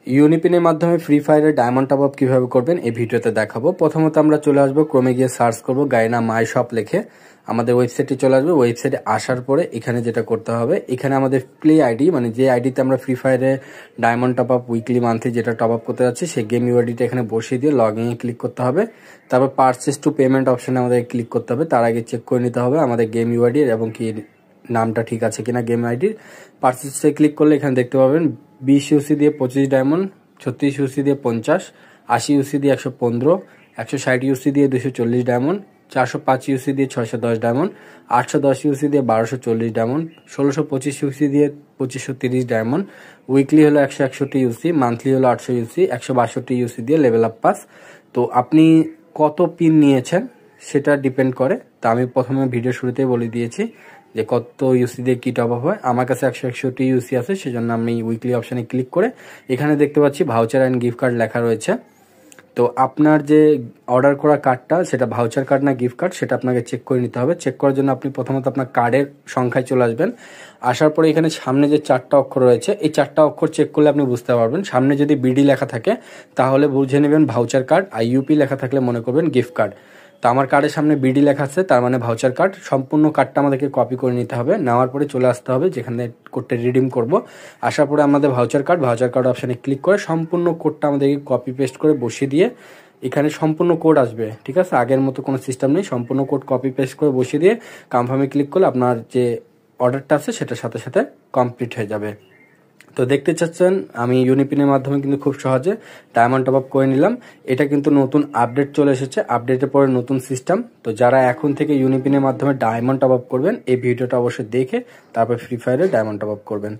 ইউনিপিনের মাধ্যমে ফ্রি ফায়ারের diamond top up কীভাবে করবেন এই ভিডিওতে দেখাবো। প্রথমত আমরা চলে আসবো ক্রোমে গিয়ে সার্চ করবো গায়না মাই শপ লিখে আমাদের ওয়েবসাইটে চলে আসবে। ওয়েবসাইটে আসার পরে এখানে যেটা করতে হবে, এখানে আমাদের প্লে আইডি মানে যে আইডিতে আমরা ফ্রি ফায়ারে diamond top up weekly monthly যেটা টপ আপ করতে যাচ্ছি সেই গেম ইউআইডিটা এখানে বসিয়ে দিয়ে লগ ইনে ক্লিক করতে হবে। তারপর পারচেস টু পেমেন্ট অপশানে আমাদের ক্লিক করতে হবে। তার আগে চেক করে নিতে হবে আমাদের গেম ইউআইডি এবং কি নামটা ঠিক আছে কিনা গেম আইডির। পারচেসে ক্লিক করলে এখানে দেখতে পাবেন 20 ইউসি দিয়ে 25 ডায়মন্ড, 36 ইউসি দিয়ে 50, 80 ইউসি দিয়ে 115, 160 ইউসি দিয়ে 240 ডায়মন্ড, 405 ইউসি দিয়ে 610 ডায়মন্ড, 810 ইউসি দিয়ে 1240 ডায়মন্ড, 1625 ইউসি দিয়ে 2530 ডায়মন্ড। উইকলি হলো 161 ইউসি, মান্থলি হলো 800 ইউসি, 162 ইউসি দিয়ে লেভেল আপ পাস। তো আপনি কত পিন নিয়েছেন সেটা ডিপেন্ড করে। তা আমি প্রথমে ভিডিও শুরুতেই বলে দিয়েছি যে কত ইউসি দিয়ে কি টপ আপ হয়। আমার কাছে 161 ইউসি আছে, সেজন্য আমি উইকলি অপশানে ক্লিক করে এখানে দেখতে পাচ্ছি ভাউচার অ্যান্ড গিফট কার্ড লেখা রয়েছে। তো আপনার যে অর্ডার করা কার্ডটা সেটা ভাউচার কার্ড না গিফট কার্ড সেটা আপনাকে চেক করে নিতে হবে। চেক করার জন্য আপনি প্রথমত আপনার কার্ডের সংখ্যায় চলে আসবেন। আসার পরে এখানে সামনে যে 4টা অক্ষর রয়েছে এই 4টা অক্ষর চেক করলে আপনি বুঝতে পারবেন। সামনে যদি বিডি লেখা থাকে তাহলে বুঝে নেবেন ভাউচার কার্ড, আর ইউপি লেখা থাকলে মনে করবেন গিফট কার্ড। তো আমার কার্ডের সামনে বিডি লেখা আছে, তার মানে ভাউচার কার্ড। সম্পূর্ণ কার্ডটা আমাদেরকে কপি করে নিতে হবে। নেওয়ার পরে চলে আসতে হবে যেখানে কোডটা রিডিম করব। আসার পরে আমাদের ভাউচার কার্ড অপশানে ক্লিক করে সম্পূর্ণ কোডটা আমাদেরকে কপি পেস্ট করে বসিয়ে দিয়ে এখানে সম্পূর্ণ কোড আসবে, ঠিক আছে। আগের মতো কোনো সিস্টেম নেই, সম্পূর্ণ কোড কপি পেস্ট করে বসিয়ে দিয়ে কনফার্মে ক্লিক করলে আপনার যে অর্ডারটা আছে সেটার সাথে সাথে কমপ্লিট হয়ে যাবে। তো দেখতে চাচ্ছেন আমি ইউনিপিনের মাধ্যমে কিন্তু খুব সহজে ডায়মন্ড টপ আপ করে নিলাম। এটা কিন্তু নতুন আপডেট চলে এসেছে, আপডেটের পরে নতুন সিস্টেম। তো যারা এখন থেকে ইউনিপিনের মাধ্যমে ডায়মন্ড টপ আপ করবেন এই ভিডিওটা অবশ্যই দেখে তারপর ফ্রি ফায়ারে ডায়মন্ড টপ আপ করবেন।